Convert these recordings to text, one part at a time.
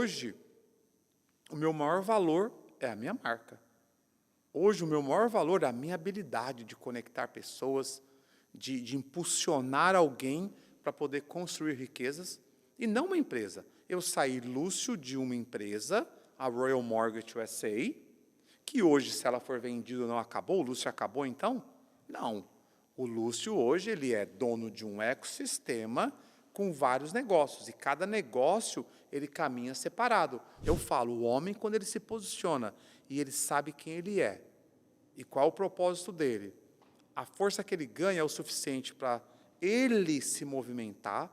hoje, o meu maior valor é a minha marca. Hoje, o meu maior valor é a minha habilidade de conectar pessoas, de impulsionar alguém para poder construir riquezas, e não uma empresa. Eu saí Lúcio de uma empresa, a Royal Mortgage USA, que hoje, se ela for vendida ou não, acabou. O Lúcio acabou, então? Não. O Lúcio, hoje, ele é dono de um ecossistema com vários negócios, e cada negócio, ele caminha separado. Eu falo, o homem, quando ele se posiciona, e ele sabe quem ele é, e qual o propósito dele, a força que ele ganha é o suficiente para ele se movimentar,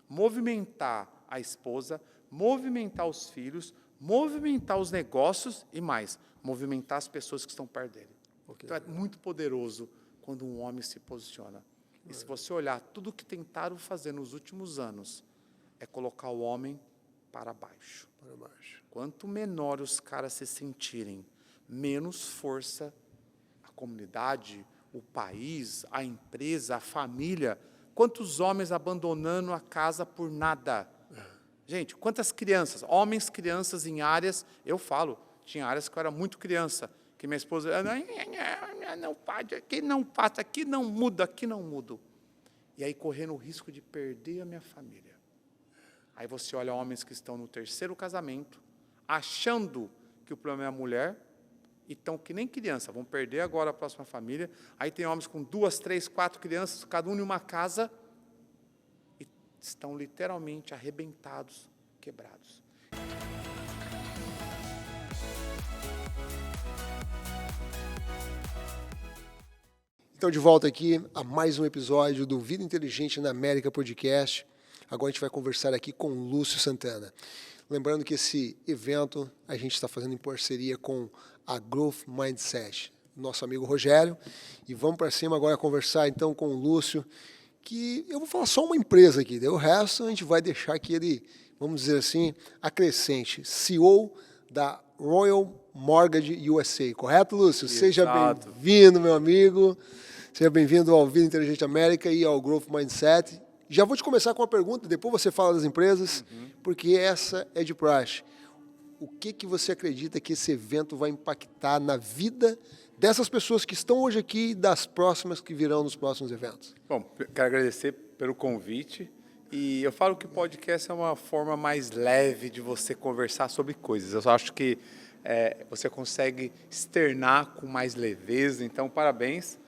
movimentar a esposa, movimentar os filhos, movimentar os negócios e mais, movimentar as pessoas que estão perto dele. Então, é muito poderoso quando um homem se posiciona. E se você olhar, tudo o que tentaram fazer nos últimos anos é colocar o homem para baixo. Quanto menor os caras se sentirem, menos força a comunidade, o país, a empresa, a família. Quantos homens abandonando a casa por nada? Gente, quantas crianças, homens, crianças em áreas, eu falo, tinha áreas que eu era muito criança, que minha esposa, não pode, aqui não passa, aqui não muda, aqui não mudo. E aí correndo o risco de perder a minha família. Aí você olha homens que estão no terceiro casamento, achando que o problema é a mulher, e estão que nem criança, vão perder agora a próxima família. Aí tem homens com 2, 3, 4 crianças, cada um em uma casa, e estão literalmente arrebentados, quebrados. Então, de volta aqui a mais um episódio do Vida Inteligente na América Podcast. Agora a gente vai conversar aqui com o Lúcio Santana. Lembrando que esse evento a gente está fazendo em parceria com a Growth Mindset, nosso amigo Rogério. E vamos para cima agora conversar então com o Lúcio, que eu vou falar só uma empresa aqui, daí o resto a gente vai deixar que ele, vamos dizer assim, acrescente. CEO da Royal Mortgage USA, correto, Lúcio? Exato. Seja bem-vindo, meu amigo. Seja bem-vindo ao Vida Inteligente América e ao Growth Mindset. Já vou te começar com uma pergunta, depois você fala das empresas, porque essa é de praxe. O que você acredita que esse evento vai impactar na vida dessas pessoas que estão hoje aqui e das próximas que virão nos próximos eventos? Bom, quero agradecer pelo convite. E eu falo que o podcast é uma forma mais leve de você conversar sobre coisas. Eu só acho que você consegue externar com mais leveza. Então, parabéns.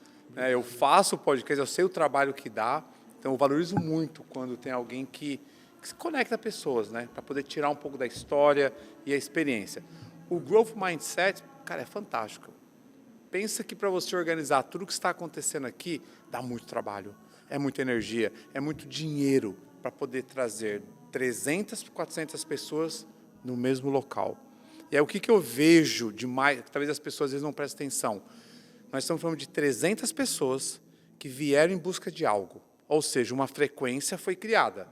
Eu faço o podcast, eu sei o trabalho que dá. Então, eu valorizo muito quando tem alguém que se conecta a pessoas, né? Para poder tirar um pouco da história e a experiência. O Growth Mindset, cara, é fantástico. Pensa que para você organizar tudo o que está acontecendo aqui, dá muito trabalho, é muita energia, é muito dinheiro para poder trazer 300, 400 pessoas no mesmo local. E aí o que eu vejo demais, talvez as pessoas às vezes não prestem atenção, nós estamos falando de 300 pessoas que vieram em busca de algo, ou seja, uma frequência foi criada.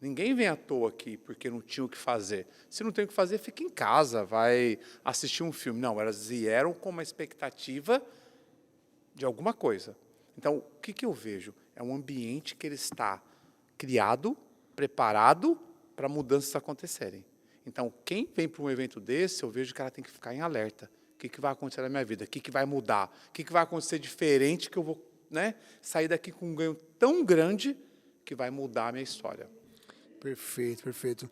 Ninguém vem à toa aqui porque não tinha o que fazer. Se não tem o que fazer, fica em casa, vai assistir um filme. Não, elas vieram com uma expectativa de alguma coisa. Então, o que eu vejo? É um ambiente que ele está criado, preparado para mudanças acontecerem. Então, quem vem para um evento desse, eu vejo que ela tem que ficar em alerta. O que vai acontecer na minha vida? O que vai mudar? O que vai acontecer diferente que eu vou, sair daqui com um ganho tão grande que vai mudar a minha história? Perfeito, perfeito.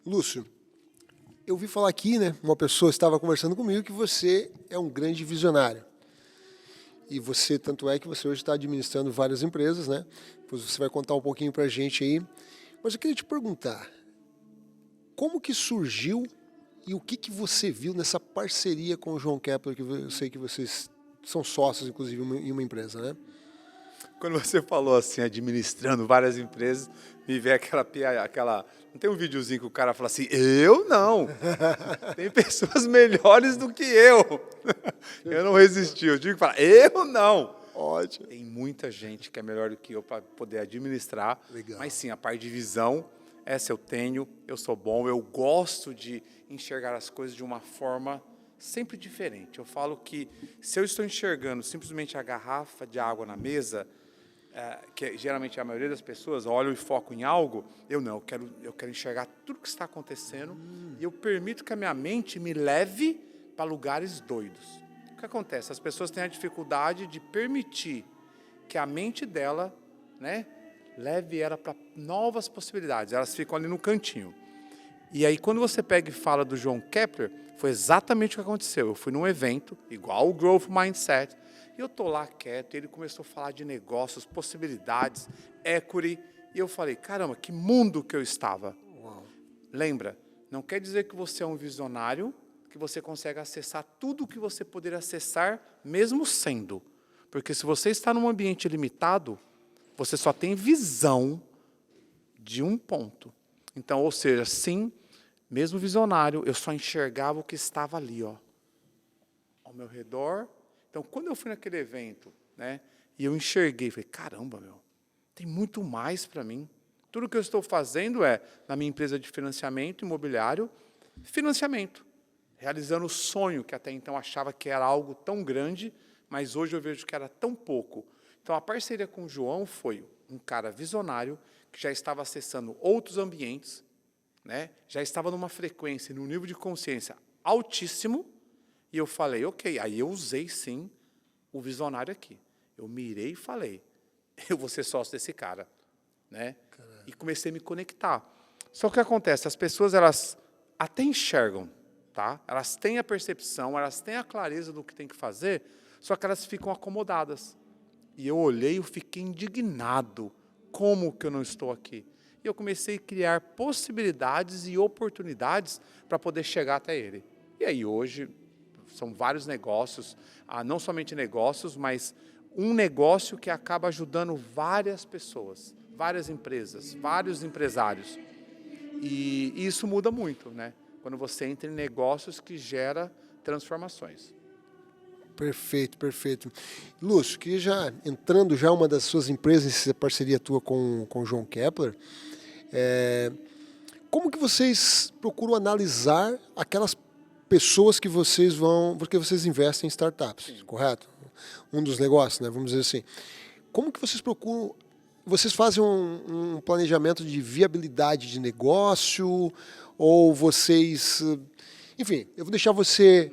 Lúcio, eu ouvi falar aqui, uma pessoa estava conversando comigo que você é um grande visionário. E você, tanto é que você hoje está administrando várias empresas, Depois você vai contar um pouquinho para a gente aí. Mas eu queria te perguntar, como que surgiu e o que você viu nessa parceria com o João Kepler, que eu sei que vocês são sócios, inclusive, em uma empresa, né? Quando você falou assim, administrando várias empresas, me veio aquela... Não tem um videozinho que o cara fala assim, eu não. Tem pessoas melhores do que eu. Eu não resisti, eu tive que falar, eu não. Ótimo. Tem muita gente que é melhor do que eu para poder administrar. Legal. Mas sim, a parte de visão, essa eu tenho, eu sou bom, eu gosto de enxergar as coisas de uma forma sempre diferente. Eu falo que se eu estou enxergando simplesmente a garrafa de água na mesa, que geralmente a maioria das pessoas olham e focam em algo, eu não, eu quero enxergar tudo que está acontecendo e eu permito que a minha mente me leve para lugares doidos. O que acontece? As pessoas têm a dificuldade de permitir que a mente dela, né, leve ela para novas possibilidades. Elas ficam ali no cantinho. E aí, quando você pega e fala do João Kepler, foi exatamente o que aconteceu. Eu fui num evento, igual o Growth Mindset, e eu estou lá quieto, e ele começou a falar de negócios, possibilidades, equity, e eu falei, caramba, que mundo que eu estava. Uau. Lembra, não quer dizer que você é um visionário, que você consegue acessar tudo o que você poderia acessar, mesmo sendo. Porque se você está num ambiente limitado, você só tem visão de um ponto. Então, ou seja, sim, mesmo visionário, eu só enxergava o que estava ali, ó, ao meu redor. Então, quando eu fui naquele evento, né, e eu enxerguei, falei, caramba, tem muito mais para mim. Tudo que eu estou fazendo é, na minha empresa de financiamento imobiliário, financiamento, realizando o sonho que até então achava que era algo tão grande, mas hoje eu vejo que era tão pouco. Então, a parceria com o João foi um cara visionário, que já estava acessando outros ambientes, né, já estava numa frequência, num nível de consciência altíssimo, e eu falei, ok, aí eu usei sim o visionário aqui. Eu mirei e falei, eu vou ser sócio desse cara, né? E comecei a me conectar. Só que o que acontece? As pessoas, elas até enxergam, tá? Elas têm a percepção, elas têm a clareza do que tem que fazer, só que elas ficam acomodadas. E eu olhei e eu fiquei indignado. Como que eu não estou aqui? E eu comecei a criar possibilidades e oportunidades para poder chegar até ele. E aí hoje são vários negócios, não somente negócios, mas um negócio que acaba ajudando várias pessoas, várias empresas, vários empresários. E isso muda muito, né? Quando você entra em negócios que gera transformações. Perfeito, perfeito. Lúcio, que já entrando já uma das suas empresas, essa parceria tua com o João Kepler, como que vocês procuram analisar aquelas pessoas que vocês vão, porque vocês investem em startups, sim, correto? Um dos negócios, né? Vamos dizer assim. Como que vocês procuram? Vocês fazem um planejamento de viabilidade de negócio ou vocês, enfim, eu vou deixar você,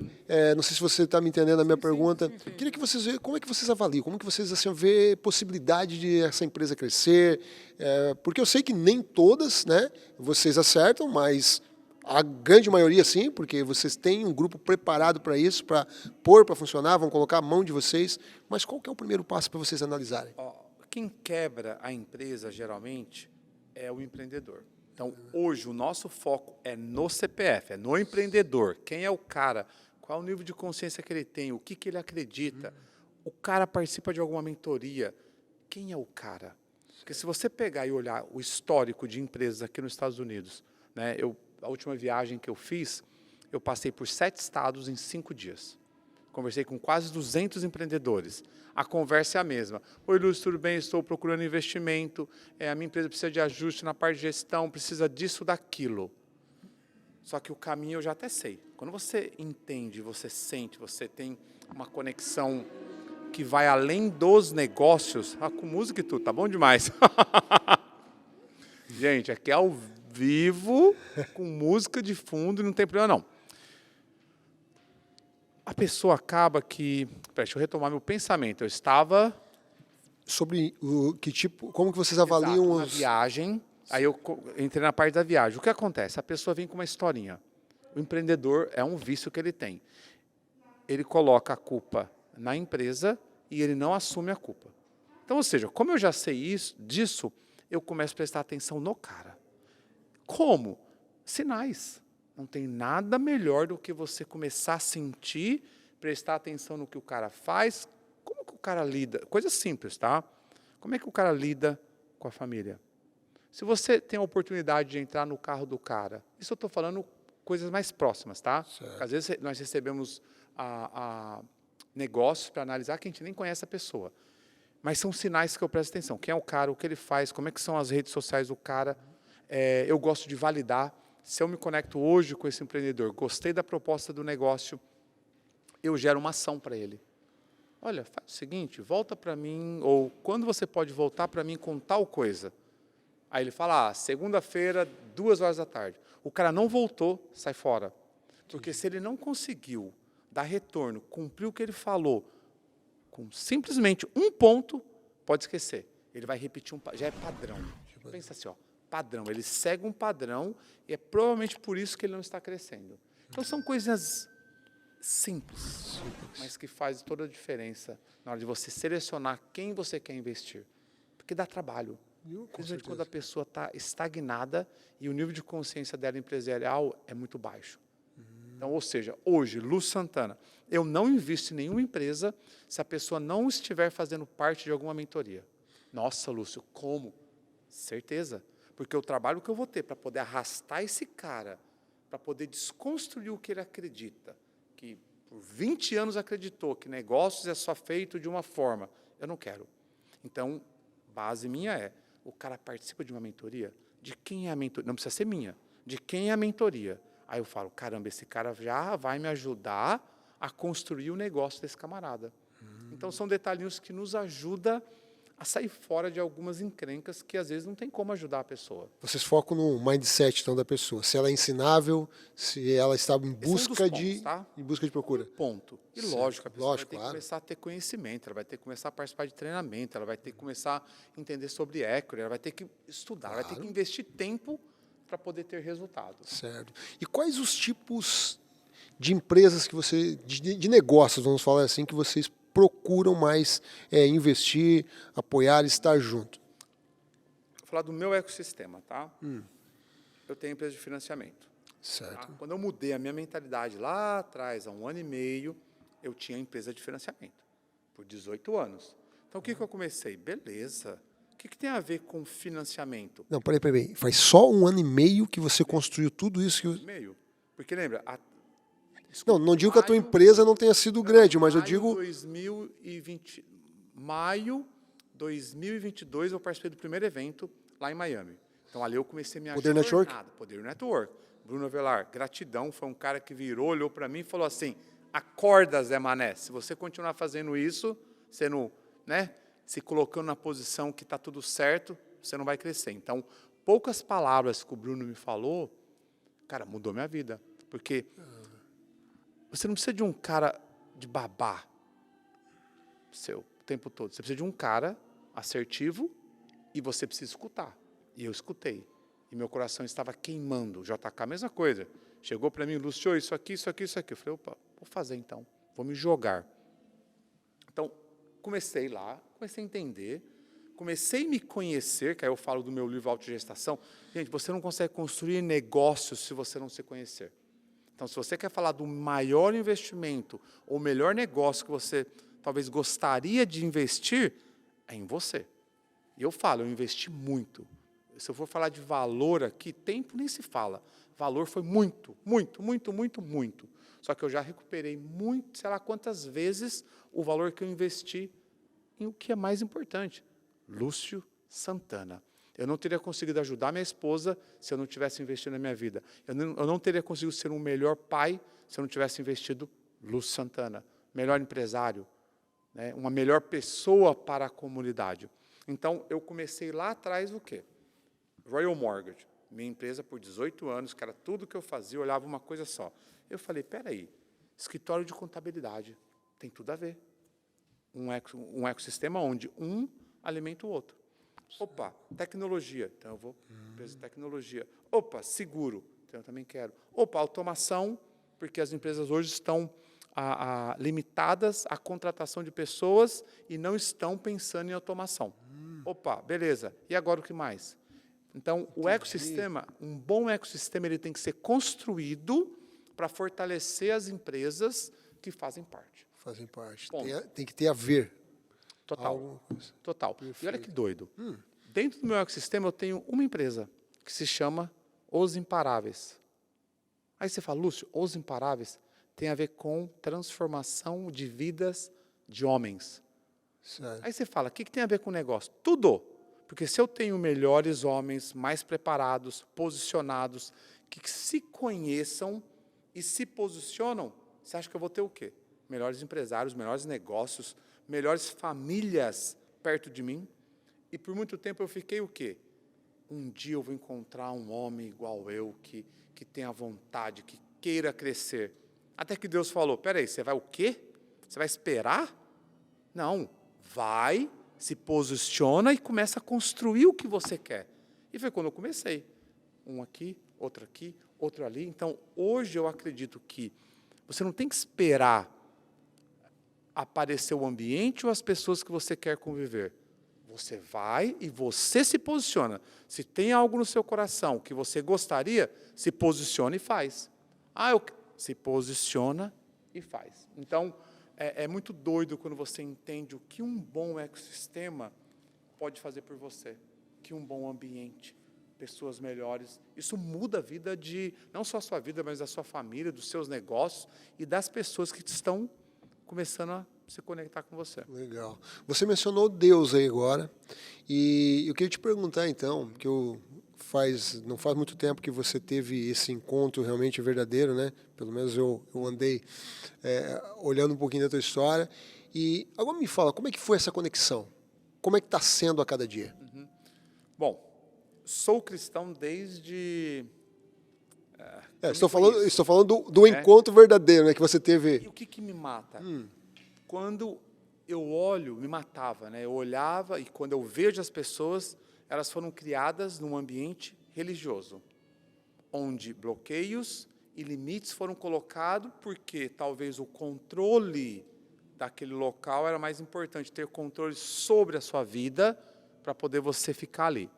não sei se você está me entendendo a minha pergunta. Sim. Queria que vocês vejam como é que vocês avaliam, como que vocês assim vê possibilidade de essa empresa crescer, porque eu sei que nem todas, né, vocês acertam, mas a grande maioria sim, porque vocês têm um grupo preparado para isso, para pôr para funcionar, vão colocar a mão de vocês. Mas qual que é o primeiro passo para vocês analisarem? Quem quebra a empresa, geralmente, é o empreendedor. Então, hoje, o nosso foco é no CPF, é no empreendedor. Quem é o cara? Qual é o nível de consciência que ele tem? O que ele acredita? O cara participa de alguma mentoria? Quem é o cara? Porque se você pegar e olhar o histórico de empresas aqui nos Estados Unidos, né, a última viagem que eu fiz, eu passei por 7 estados em 5 dias. Conversei com quase 200 empreendedores. A conversa é a mesma. Oi, Lúcio, tudo bem? Estou procurando investimento. A minha empresa precisa de ajuste na parte de gestão, precisa disso, daquilo. Só que o caminho eu já até sei. Quando você entende, você sente, você tem uma conexão que vai além dos negócios, com música e tudo, tá bom demais. Gente, aqui é ao vivo, com música de fundo, não tem problema não. A pessoa acaba que... Deixa eu retomar meu pensamento. Eu estava... Sobre que tipo, como que vocês avaliam uma viagem, aí eu entrei na parte da viagem. O que acontece? A pessoa vem com uma historinha. O empreendedor é um vício que ele tem. Ele coloca a culpa na empresa e ele não assume a culpa. Então, ou seja, como eu já sei disso, eu começo a prestar atenção no cara. Como? Sinais. Não tem nada melhor do que você começar a sentir, prestar atenção no que o cara faz, como que o cara lida. Coisa simples, tá? Como é que o cara lida com a família? Se você tem a oportunidade de entrar no carro do cara, isso eu estou falando coisas mais próximas, tá? Às vezes nós recebemos negócios para analisar que a gente nem conhece a pessoa. Mas são sinais que eu presto atenção. Quem é o cara, o que ele faz, como é que são as redes sociais do cara. Eu gosto de validar. Se eu me conecto hoje com esse empreendedor, gostei da proposta do negócio, eu gero uma ação para ele. olha, faz o seguinte, volta para mim, ou quando você pode voltar para mim com tal coisa? Aí ele fala, segunda-feira, 2 horas da tarde. O cara não voltou, sai fora. Porque se ele não conseguiu dar retorno, cumprir o que ele falou, com simplesmente um ponto, pode esquecer. Ele vai repetir já é padrão. Pensa assim, padrão. Ele segue um padrão e é provavelmente por isso que ele não está crescendo. Então são coisinhas simples, mas que fazem toda a diferença na hora de você selecionar quem você quer investir. Porque dá trabalho. Principalmente quando a pessoa está estagnada e o nível de consciência dela empresarial é muito baixo. Então, ou seja, hoje, Lúcio Santana, eu não invisto em nenhuma empresa se a pessoa não estiver fazendo parte de alguma mentoria. Nossa, Lúcio, como? Certeza. Porque o trabalho que eu vou ter para poder arrastar esse cara, para poder desconstruir o que ele acredita, que por 20 anos acreditou que negócios é só feito de uma forma, eu não quero. Então, base minha é, o cara participa de uma mentoria? De quem é a mentoria? Não precisa ser minha. De quem é a mentoria? Aí eu falo, caramba, esse cara já vai me ajudar a construir o negócio desse camarada. Então, são detalhinhos que nos ajudam a sair fora de algumas encrencas que, às vezes, não tem como ajudar a pessoa. Vocês focam no mindset então, da pessoa. Se ela é ensinável, se ela está em busca, em busca de procura. Ponto. E certo. Lógico, a pessoa vai ter claro. que começar a ter conhecimento, ela vai ter que começar a participar de treinamento, ela vai ter que começar a entender sobre equity, ela vai ter que estudar, ela vai ter que investir tempo para poder ter resultado. Certo. E quais os tipos de empresas que você, de negócios, vamos falar assim, que vocês procuram mais investir, apoiar, estar junto? Vou falar do meu ecossistema, tá? Eu tenho empresa de financiamento. Certo. Tá? Quando eu mudei a minha mentalidade lá atrás, há 1 ano e meio, eu tinha empresa de financiamento, por 18 anos. Então, o que eu comecei? Beleza. O que tem a ver com financiamento? Não, peraí. Faz só 1 ano e meio que você construiu tudo isso que... Meio. Porque lembra... Não digo que a tua empresa não tenha sido grande, mas eu digo... Maio 2022, eu participei do primeiro evento lá em Miami. Então, ali eu comecei minha Poder Network? Poder Network. Bruno Avelar, gratidão, foi um cara que virou, olhou para mim e falou assim, acorda, Zé Mané, se você continuar fazendo isso, sendo, se colocando na posição que está tudo certo, você não vai crescer. Então, poucas palavras que o Bruno me falou, cara, mudou minha vida. Porque você não precisa de um cara de babá o tempo todo. Você precisa de um cara assertivo e você precisa escutar. E eu escutei. E meu coração estava queimando. JK, a mesma coisa. Chegou para mim, Lúcio, isso aqui. Eu falei, opa, vou fazer então. Vou me jogar. Então, comecei lá, comecei a entender, comecei a me conhecer, que aí eu falo do meu livro Autogestação. Gente, você não consegue construir negócios se você não se conhecer. Então, se você quer falar do maior investimento ou melhor negócio que você talvez gostaria de investir, é em você. E eu falo, eu investi muito. Se eu for falar de valor aqui, tempo nem se fala. Valor foi muito. Só que eu já recuperei muito, sei lá quantas vezes, o valor que eu investi em o que é mais importante. Lúcio Santana. Eu não teria conseguido ajudar minha esposa se eu não tivesse investido na minha vida. Eu não teria conseguido ser um melhor pai se eu não tivesse investido Lúcio Santana. Melhor empresário, uma melhor pessoa para a comunidade. Então, eu comecei lá atrás o quê? Royal Mortgage, minha empresa por 18 anos, que era tudo que eu fazia, eu olhava uma coisa só. Eu falei, peraí, escritório de contabilidade, tem tudo a ver. Um ecossistema onde um alimenta o outro. Opa, tecnologia, então eu vou empresa de tecnologia. Opa, seguro, então eu também quero. Opa, automação, porque as empresas hoje estão limitadas à contratação de pessoas e não estão pensando em automação. Opa, beleza. E agora o que mais? Então, o ecossistema, um bom ecossistema, ele tem que ser construído para fortalecer as empresas que fazem parte. Fazem parte. Tem que ter a ver. Total. Total. Perfeito. E olha que doido. Dentro do meu ecossistema, eu tenho uma empresa que se chama Os Imparáveis. Aí você fala, Lúcio, Os Imparáveis tem a ver com transformação de vidas de homens. Certo. Aí você fala, o que tem a ver com o negócio? Tudo. Porque se eu tenho melhores homens, mais preparados, posicionados, que se conheçam e se posicionam, você acha que eu vou ter o quê? melhores empresários, melhores negócios, melhores famílias perto de mim. E por muito tempo eu fiquei o quê? Um dia eu vou encontrar um homem igual eu, que tenha vontade, que queira crescer. Até que Deus falou, peraí, você vai o quê? Você vai esperar? Não, vai, se posiciona e começa a construir o que você quer. E foi quando eu comecei. Um aqui, outro ali. Então, hoje eu acredito que você não tem que esperar aparecer o ambiente ou as pessoas que você quer conviver. Você vai e você se posiciona. Se tem algo no seu coração que você gostaria, se posiciona e faz. Se posiciona e faz. Então, é muito doido quando você entende o que um bom ecossistema pode fazer por você, que um bom ambiente, pessoas melhores. Isso muda a vida não só a sua vida, mas da sua família, dos seus negócios e das pessoas que estão começando a se conectar com você. Legal. Você mencionou Deus aí agora, e eu queria te perguntar então, que não faz muito tempo que você teve esse encontro realmente verdadeiro, né? Pelo menos eu andei olhando um pouquinho da tua história, e agora me fala, como é que foi essa conexão? Como é que está sendo a cada dia? Bom, sou cristão desde... Estou falando do encontro verdadeiro, né, que você teve. E o que me mata? Quando eu olho, me matava, né? Eu olhava e quando eu vejo as pessoas, elas foram criadas num ambiente religioso, onde bloqueios e limites foram colocados porque talvez o controle daquele local era mais importante, ter controle sobre a sua vida para poder você ficar ali.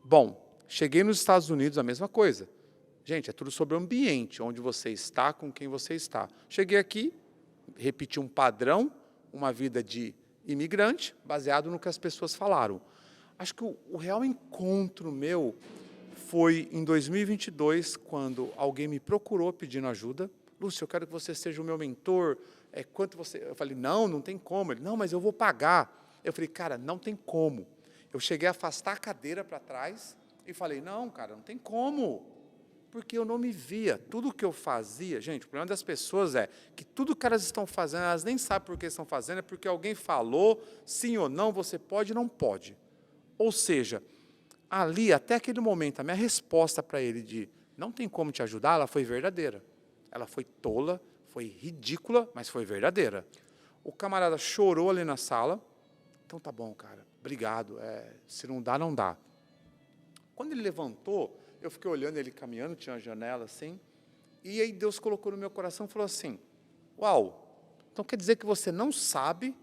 Bom, cheguei nos Estados Unidos, a mesma coisa. Gente, é tudo sobre o ambiente, onde você está, com quem você está. Cheguei aqui, repeti um padrão, uma vida de imigrante, baseado no que as pessoas falaram. Acho que o real encontro meu foi em 2022, quando alguém me procurou pedindo ajuda. Lúcio, eu quero que você seja o meu mentor. Quanto você... Eu falei, não tem como. Ele, não, mas eu vou pagar. Eu falei, cara, não tem como. Eu cheguei a afastar a cadeira para trás e falei, não, cara, não tem como. Porque eu não me via. Tudo que eu fazia... Gente, o problema das pessoas é que tudo que elas estão fazendo, elas nem sabem por que estão fazendo, é porque alguém falou, sim ou não, você pode ou não pode. Ou seja, ali, até aquele momento, a minha resposta para ele de não tem como te ajudar, ela foi verdadeira. Ela foi tola, foi ridícula, mas foi verdadeira. O camarada chorou ali na sala. Então, tá bom, cara, obrigado. Se não dá, não dá. Quando ele levantou, eu fiquei olhando ele caminhando, tinha uma janela assim, e aí Deus colocou no meu coração e falou assim, uau, então quer dizer que você não sabe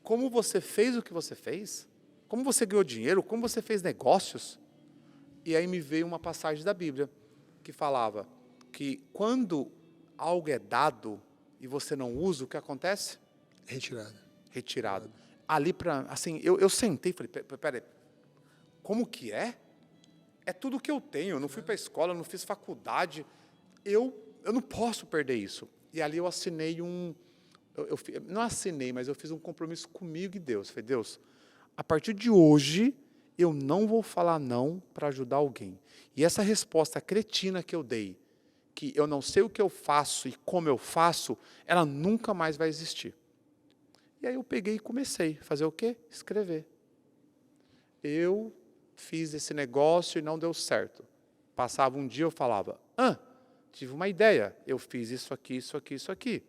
como você fez o que você fez? Como você ganhou dinheiro? Como você fez negócios? E aí me veio uma passagem da Bíblia que falava que quando algo é dado e você não usa, o que acontece? Retirado. Ali assim, eu sentei e falei, peraí, como que é? É tudo que eu tenho, eu não fui para a escola, eu não fiz faculdade, eu não posso perder isso. E ali eu assinei não assinei, mas eu fiz um compromisso comigo e Deus. Falei, Deus, a partir de hoje, eu não vou falar não para ajudar alguém. E essa resposta cretina que eu dei, que eu não sei o que eu faço e como eu faço, ela nunca mais vai existir. E aí eu peguei e comecei a fazer o quê? Escrever. Eu fiz esse negócio e não deu certo. Passava um dia, eu falava, tive uma ideia, eu fiz isso aqui, isso aqui, isso aqui.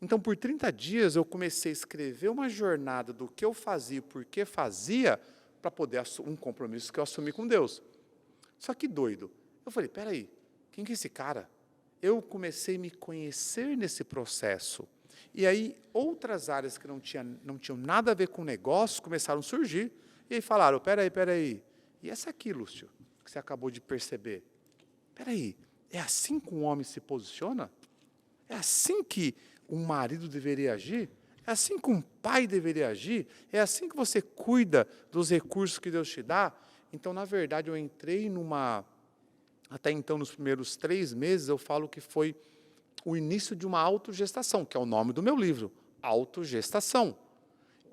Então, por 30 dias, eu comecei a escrever uma jornada do que eu fazia e por que fazia, para poder um compromisso que eu assumi com Deus. Só que doido. Eu falei, peraí, quem que é esse cara? Eu comecei a me conhecer nesse processo. E aí, outras áreas que não tinham nada a ver com negócio começaram a surgir. E aí falaram, peraí, e essa aqui, Lúcio, que você acabou de perceber? Peraí, é assim que um homem se posiciona? É assim que um marido deveria agir? É assim que um pai deveria agir? É assim que você cuida dos recursos que Deus te dá? Então, na verdade, eu entrei até então, nos primeiros 3 meses, eu falo que foi o início de uma autogestação, que é o nome do meu livro, Autogestação.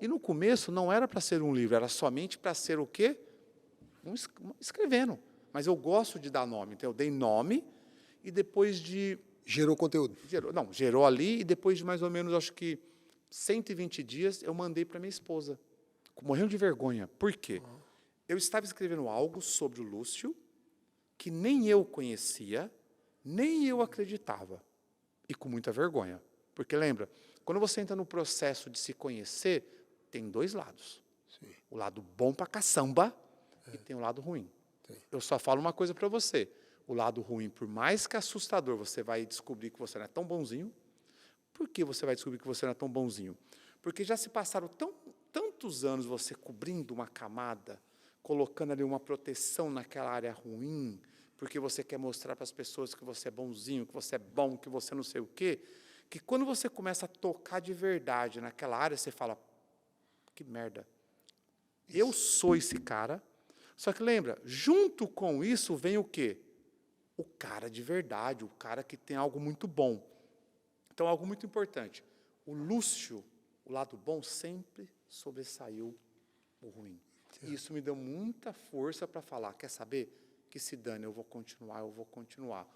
E no começo não era para ser um livro, era somente para ser o quê? Escrevendo. Mas eu gosto de dar nome, então eu dei nome, e depois de Gerou conteúdo. Gerou ali e depois de mais ou menos, acho que 120 dias, eu mandei para minha esposa, morrendo de vergonha. Por quê? Eu estava escrevendo algo sobre o Lúcio que nem eu conhecia, nem eu acreditava. E com muita vergonha. Porque lembra, quando você entra no processo de se conhecer, tem dois lados. Sim. O lado bom pra caçamba e tem o lado ruim. Sim. Eu só falo uma coisa para você. O lado ruim, por mais que assustador, você vai descobrir que você não é tão bonzinho. Por que você vai descobrir que você não é tão bonzinho? Porque já se passaram tantos anos você cobrindo uma camada, colocando ali uma proteção naquela área ruim, porque você quer mostrar para as pessoas que você é bonzinho, que você é bom, que você não sei o quê, que quando você começa a tocar de verdade naquela área, você fala, que merda. Eu sou esse cara. Só que lembra, junto com isso vem o quê? O cara de verdade, o cara que tem algo muito bom. Então, algo muito importante. O Lúcio, o lado bom, sempre sobressaiu o ruim. E isso me deu muita força para falar, quer saber? Que se dane, eu vou continuar.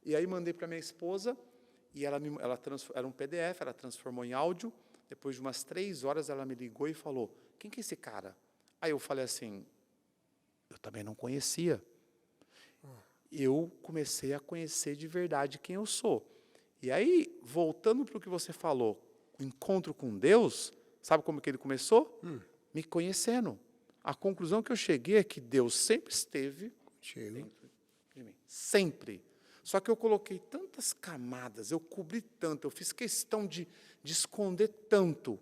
E aí mandei para minha esposa, e ela era um PDF, ela transformou em áudio. Depois de umas 3 horas, ela me ligou e falou, quem que é esse cara? Aí eu falei assim, eu também não conhecia. Eu comecei a conhecer de verdade quem eu sou. E aí, voltando para o que você falou, o encontro com Deus, sabe como que ele começou? Me conhecendo. A conclusão que eu cheguei é que Deus sempre esteve dentro de mim. Sempre. Só que eu coloquei tantas camadas, eu cobri tanto, eu fiz questão de esconder tanto,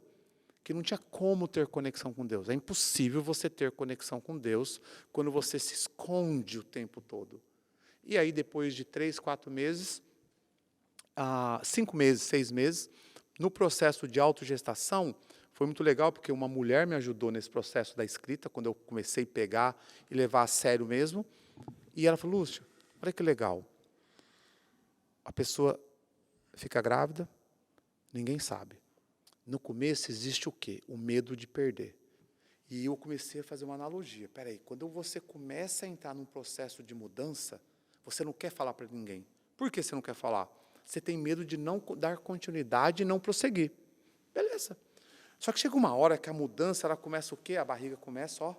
que não tinha como ter conexão com Deus. É impossível você ter conexão com Deus quando você se esconde o tempo todo. E aí, depois de 3, 4 meses, 5 meses, 6 meses, no processo de autogestação, foi muito legal, porque uma mulher me ajudou nesse processo da escrita, quando eu comecei a pegar e levar a sério mesmo. E ela falou, Lúcio, olha que legal. A pessoa fica grávida, ninguém sabe. No começo existe o quê? O medo de perder. E eu comecei a fazer uma analogia. Peraí, quando você começa a entrar num processo de mudança, você não quer falar para ninguém. Por que você não quer falar? Você tem medo de não dar continuidade e não prosseguir. Beleza. Só que chega uma hora que a mudança, ela começa o quê? A barriga começa, ó.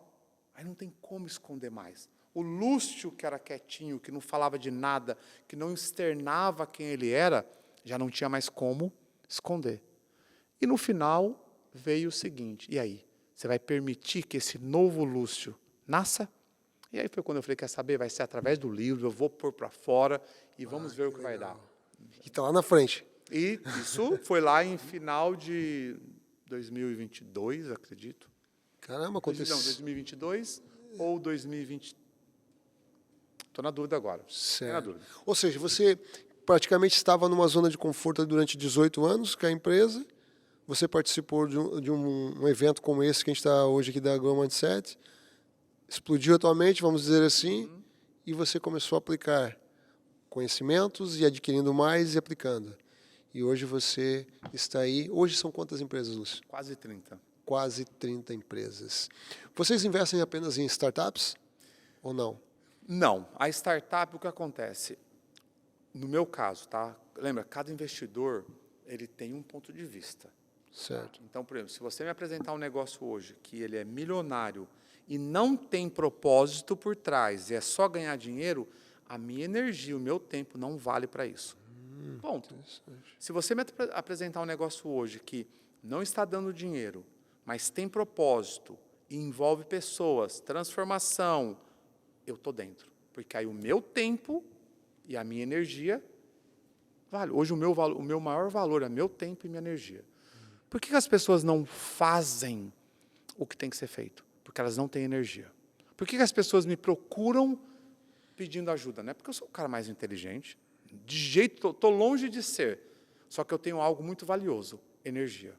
Aí não tem como esconder mais. O Lúcio, que era quietinho, que não falava de nada, que não externava quem ele era, já não tinha mais como esconder. E no final veio o seguinte, e aí? Você vai permitir que esse novo Lúcio nasça? E aí foi quando eu falei, quer saber? Vai ser através do livro, eu vou pôr para fora e vamos ver o que vai dar. E está lá na frente. E isso foi lá em final de 2022, acredito. Caramba, aconteceu. Não, 2022 ou 2020. Estou na dúvida agora. Certo. Na dúvida. Ou seja, você praticamente estava numa zona de conforto durante 18 anos com a empresa. Você participou de um evento como esse que a gente está hoje aqui da Grow Mindset. Explodiu atualmente, vamos dizer assim, e você começou a aplicar conhecimentos e adquirindo mais e aplicando. E hoje você está aí. Hoje são quantas empresas, Lúcio? Quase 30. Quase 30 empresas. Vocês investem apenas em startups ou não? Não. A startup, o que acontece? No meu caso, tá? Lembra, cada investidor ele tem um ponto de vista. Certo. Então, por exemplo, se você me apresentar um negócio hoje que ele é milionário e não tem propósito por trás, e é só ganhar dinheiro, a minha energia, o meu tempo não vale para isso. Ponto. Se você me apresentar um negócio hoje que não está dando dinheiro, mas tem propósito, e envolve pessoas, transformação, eu estou dentro. Porque aí o meu tempo e a minha energia vale. Hoje o meu maior valor é meu tempo e minha energia. Por que as pessoas não fazem o que tem que ser feito? Porque elas não têm energia. Por que as pessoas me procuram pedindo ajuda? Não é porque eu sou o cara mais inteligente. De jeito, estou longe de ser. Só que eu tenho algo muito valioso, energia.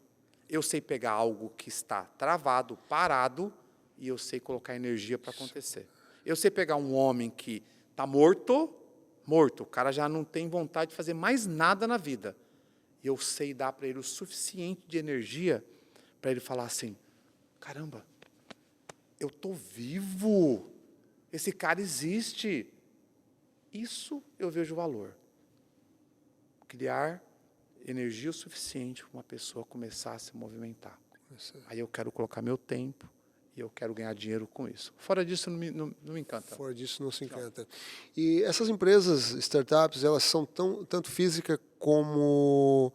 Eu sei pegar algo que está travado, parado, e eu sei colocar energia para acontecer. Eu sei pegar um homem que está morto, o cara já não tem vontade de fazer mais nada na vida. E eu sei dar para ele o suficiente de energia para ele falar assim, caramba, eu estou vivo, esse cara existe. Isso eu vejo valor. criar energia o suficiente para uma pessoa começar a se movimentar. Aí eu quero colocar meu tempo e eu quero ganhar dinheiro com isso. Fora disso, não me encanta. Fora disso, não se encanta. E essas empresas, startups, elas são tanto física como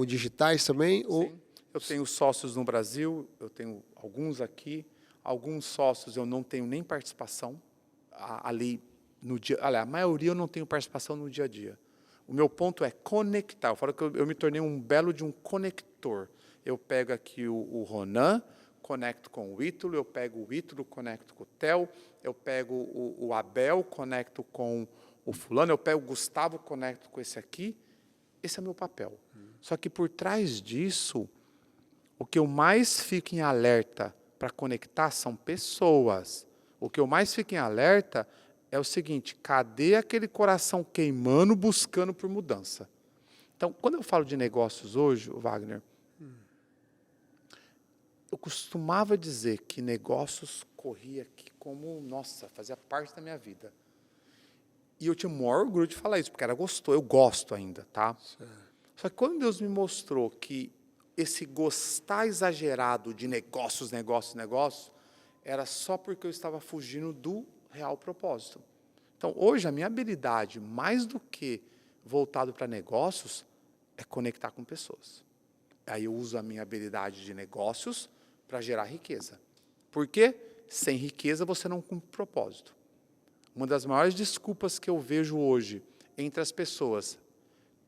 digitais também? Sim. Ou... Eu tenho sócios no Brasil, eu tenho alguns aqui. Alguns sócios eu não tenho nem participação ali no dia. Olha, a maioria eu não tenho participação no dia a dia. O meu ponto é conectar. Eu falo que eu me tornei um belo de um conector. Eu pego aqui o Ronan, conecto com o Ítalo, eu pego o Ítalo, conecto com o Theo, eu pego o Abel, conecto com o fulano, eu pego o Gustavo, conecto com esse aqui. Esse é o meu papel. Só que por trás disso, o que eu mais fico em alerta para conectar são pessoas. O que eu mais fico em alerta é o seguinte: cadê aquele coração queimando, buscando por mudança? Então, quando eu falo de negócios hoje, Wagner, eu costumava dizer que negócios corria aqui como, nossa, fazia parte da minha vida. E eu tinha o maior orgulho de falar isso, porque era gostoso, eu gosto ainda, tá? Só que quando Deus me mostrou que esse gostar exagerado de negócios, era só porque eu estava fugindo do real propósito. Então, hoje, a minha habilidade, mais do que voltado para negócios, é conectar com pessoas. Aí eu uso a minha habilidade de negócios para gerar riqueza. Por quê? Sem riqueza, você não cumpre propósito. Uma das maiores desculpas que eu vejo hoje entre as pessoas: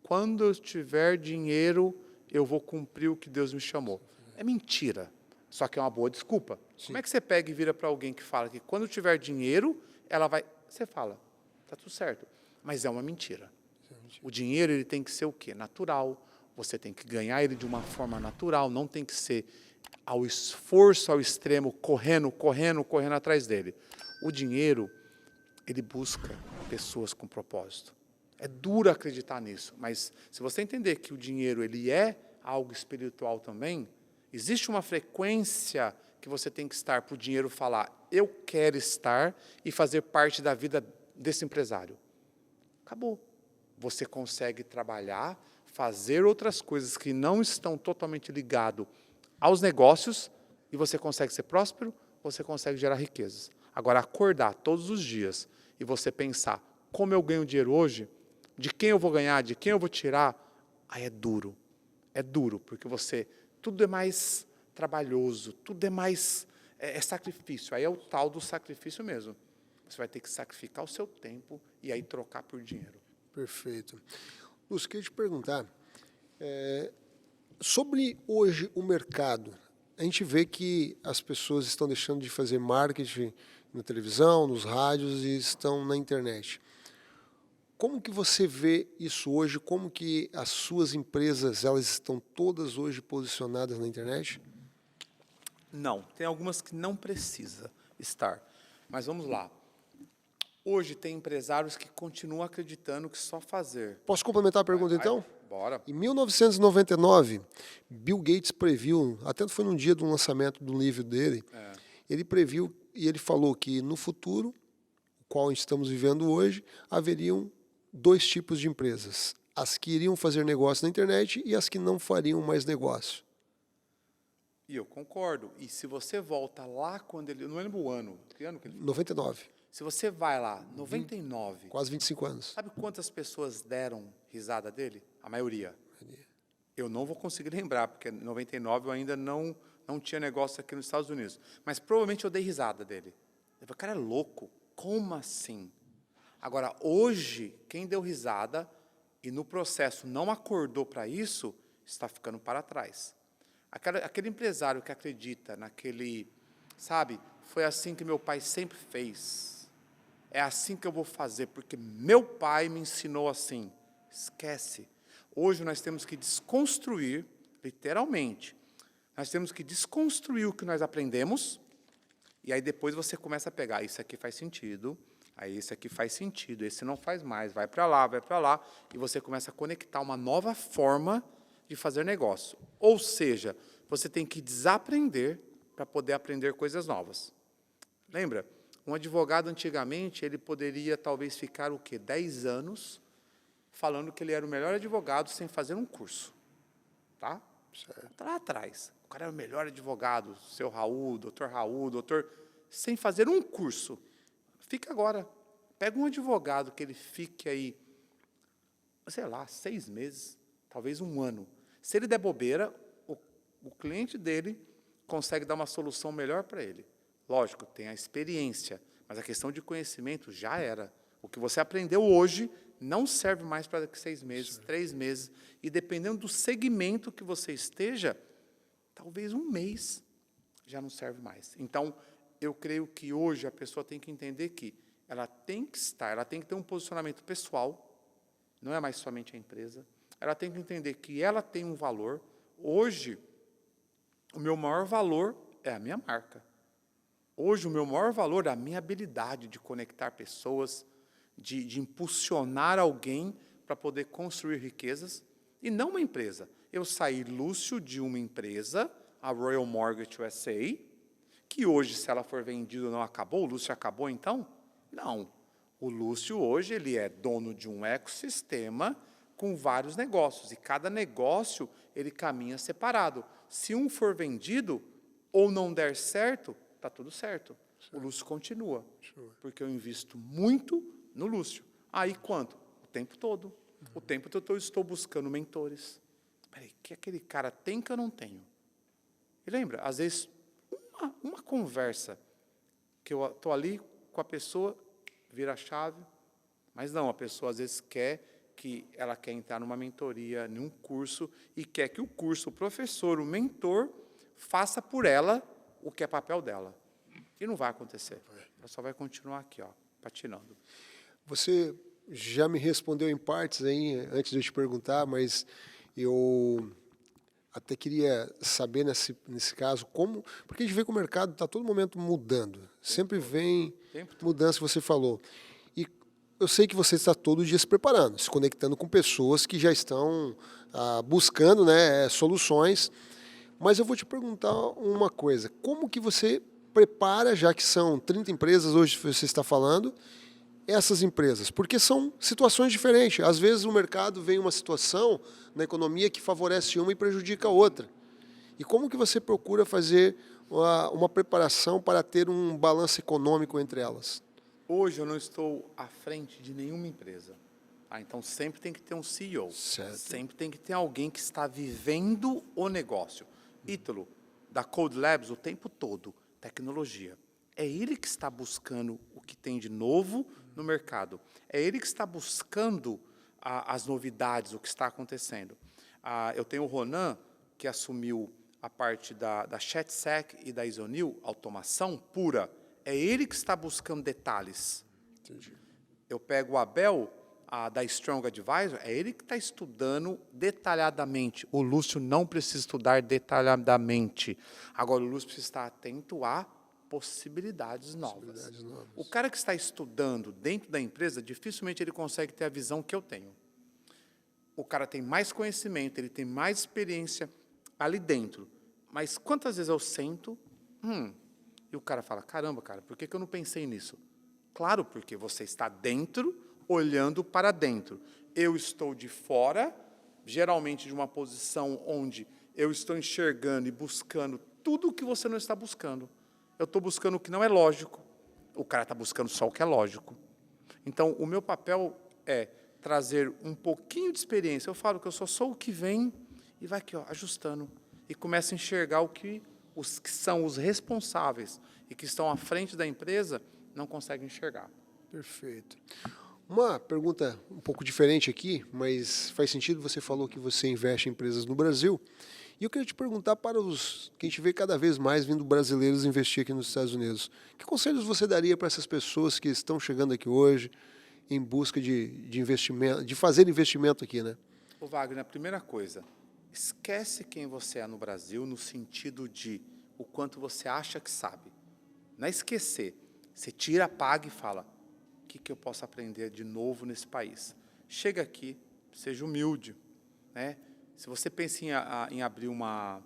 quando eu tiver dinheiro, eu vou cumprir o que Deus me chamou. É mentira, só que é uma boa desculpa. Sim. Como é que você pega e vira para alguém que fala que quando tiver dinheiro, ela vai... Você fala, está tudo certo, mas é uma mentira. O dinheiro ele tem que ser o quê? Natural. Você tem que ganhar ele de uma forma natural, não tem que ser ao esforço, ao extremo, correndo atrás dele. O dinheiro, ele busca pessoas com propósito. É duro acreditar nisso, mas se você entender que o dinheiro ele é algo espiritual também, existe uma frequência que você tem que estar para o dinheiro falar: eu quero estar e fazer parte da vida desse empresário. Acabou. Você consegue trabalhar, fazer outras coisas que não estão totalmente ligadas aos negócios e você consegue ser próspero, você consegue gerar riquezas. Agora, acordar todos os dias e você pensar: como eu ganho dinheiro hoje? De quem eu vou ganhar, de quem eu vou tirar, aí é duro. É duro, porque tudo é mais trabalhoso, tudo é mais, é sacrifício. Aí é o tal do sacrifício mesmo. Você vai ter que sacrificar o seu tempo e aí trocar por dinheiro. Perfeito. Lúcio, queria te perguntar, sobre hoje o mercado. A gente vê que as pessoas estão deixando de fazer marketing na televisão, nos rádios e estão na internet. Como que você vê isso hoje? Como que as suas empresas, elas estão todas hoje posicionadas na internet? Não, tem algumas que não precisa estar. Mas vamos lá. Hoje tem empresários que continuam acreditando que só fazer. Posso complementar a pergunta então? Bora. Em 1999, Bill Gates previu, até foi num dia do lançamento do livro dele, ele previu e ele falou que no futuro, o qual estamos vivendo hoje, haveriam dois tipos de empresas: as que iriam fazer negócio na internet e as que não fariam mais negócio. E eu concordo. E se você volta lá quando ele... Eu não lembro o ano. Que ano que ele falou? 99. Se você vai lá, 99... Quase 25 anos. Sabe quantas pessoas deram risada dele? A maioria. Eu não vou conseguir lembrar, porque em 99 eu ainda não tinha negócio aqui nos Estados Unidos. Mas provavelmente eu dei risada dele. Eu falei: cara, é louco. Como assim? Agora, hoje, quem deu risada e no processo não acordou para isso, está ficando para trás. Aquele empresário que acredita naquele, sabe, foi assim que meu pai sempre fez. É assim que eu vou fazer, porque meu pai me ensinou assim. Esquece. Hoje nós temos que desconstruir, literalmente, nós temos que desconstruir o que nós aprendemos, e aí depois você começa a pegar: isso aqui faz sentido, aí esse aqui faz sentido, esse não faz mais, vai para lá, e você começa a conectar uma nova forma de fazer negócio. Ou seja, você tem que desaprender para poder aprender coisas novas. Lembra? Um advogado, antigamente, ele poderia talvez ficar o quê? 10 anos falando que ele era o melhor advogado sem fazer um curso. Tá? Certo. Tá lá atrás. O cara era o melhor advogado, seu Raul, doutor, sem fazer um curso. Fica agora. Pega um advogado que ele fique aí, sei lá, 6 meses, talvez 1 ano. Se ele der bobeira, o cliente dele consegue dar uma solução melhor para ele. Lógico, tem a experiência, mas a questão de conhecimento já era. O que você aprendeu hoje não serve mais para daqui 6 meses, 3 meses. E dependendo do segmento que você esteja, talvez 1 mês já não serve mais. Então, eu creio que hoje a pessoa tem que entender que ela tem que ter um posicionamento pessoal, não é mais somente a empresa. Ela tem que entender que ela tem um valor. Hoje, o meu maior valor é a minha marca. Hoje, o meu maior valor é a minha habilidade de conectar pessoas, de impulsionar alguém para poder construir riquezas, e não uma empresa. Eu saí, Lúcio, de uma empresa, a Royal Mortgage USA, que hoje, se ela for vendida, não acabou. O Lúcio acabou, então? Não. O Lúcio, hoje, ele é dono de um ecossistema com vários negócios, e cada negócio ele caminha separado. Se um for vendido ou não der certo, está tudo certo. O Lúcio continua, porque eu invisto muito no Lúcio. Aí, quanto? O tempo todo. O tempo todo eu estou buscando mentores. Peraí, o que aquele cara tem que eu não tenho? E lembra, às vezes, uma conversa, que eu estou ali com a pessoa, vira a chave, mas não, a pessoa às vezes ela quer entrar numa mentoria, num curso, e quer que o curso, o professor, o mentor, faça por ela o que é papel dela. E não vai acontecer. Ela só vai continuar aqui, ó, patinando. Você já me respondeu em partes aí, antes de eu te perguntar, mas eu até queria saber nesse caso como, porque a gente vê que o mercado está a todo momento mudando. Sempre vem mudança, você falou. E eu sei que você está todo dia se preparando, se conectando com pessoas que já estão buscando, né, soluções. Mas eu vou te perguntar uma coisa. Como que você prepara, já que são 30 empresas hoje você está falando, essas empresas? Porque são situações diferentes. Às vezes o mercado vem uma situação na economia que favorece uma e prejudica a outra. E como que você procura fazer uma preparação para ter um balanço econômico entre elas? Hoje eu não estou à frente de nenhuma empresa. Então sempre tem que ter um CEO. Certo. Sempre tem que ter alguém que está vivendo o negócio. Ítalo, da Code Labs, o tempo todo, tecnologia. É ele que está buscando o que tem de novo no mercado. É ele que está buscando as novidades, o que está acontecendo. Eu tenho o Ronan, que assumiu a parte da ChatSec e da Isonil, automação pura. É ele que está buscando detalhes. Entendi. Eu pego o Abel, da Strong Advisor, é ele que está estudando detalhadamente. O Lúcio não precisa estudar detalhadamente. Agora, o Lúcio precisa estar atento a possibilidades novas. O cara que está estudando dentro da empresa, dificilmente ele consegue ter a visão que eu tenho. O cara tem mais conhecimento, ele tem mais experiência ali dentro. Mas quantas vezes eu sento, e o cara fala, caramba, cara, por que eu não pensei nisso? Claro, porque você está dentro, olhando para dentro. Eu estou de fora, geralmente de uma posição onde eu estou enxergando e buscando tudo o que você não está buscando. Eu estou buscando o que não é lógico. O cara está buscando só o que é lógico. Então, o meu papel é trazer um pouquinho de experiência. Eu falo que eu sou o que vem e vai aqui, ó, ajustando. E começa a enxergar os que são os responsáveis e que estão à frente da empresa não conseguem enxergar. Perfeito. Uma pergunta um pouco diferente aqui, mas faz sentido. Você falou que você investe em empresas no Brasil. E eu queria te perguntar para que a gente vê cada vez mais vindo brasileiros investir aqui nos Estados Unidos. Que conselhos você daria para essas pessoas que estão chegando aqui hoje em busca de investimento, de fazer investimento aqui, né? Ô Wagner, a primeira coisa, esquece quem você é no Brasil no sentido de o quanto você acha que sabe. Não é esquecer. Você tira, apaga e fala, o que eu posso aprender de novo nesse país? Chega aqui, seja humilde, né? Se você pensa em abrir uma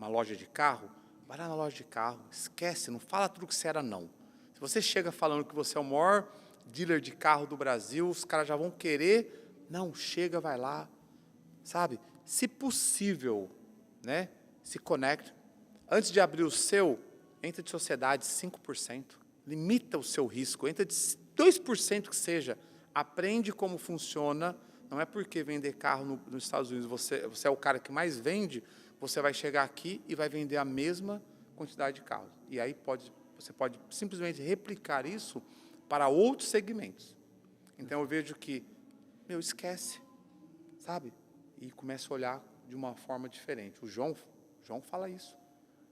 loja de carro, vai lá na loja de carro, esquece, não fala tudo que você era, não. Se você chega falando que você é o maior dealer de carro do Brasil, os caras já vão querer Não, chega, vai lá, sabe? Se possível, né? Se conecte. Antes de abrir o seu, entra de sociedade 5%. Limita o seu risco. Entra de 2% que seja. Aprende como funciona. Não é porque vender carro nos Estados Unidos você é o cara que mais vende, você vai chegar aqui e vai vender a mesma quantidade de carros. E aí você pode simplesmente replicar isso para outros segmentos. Então eu vejo que, esquece, sabe? E começa a olhar de uma forma diferente. O João fala isso.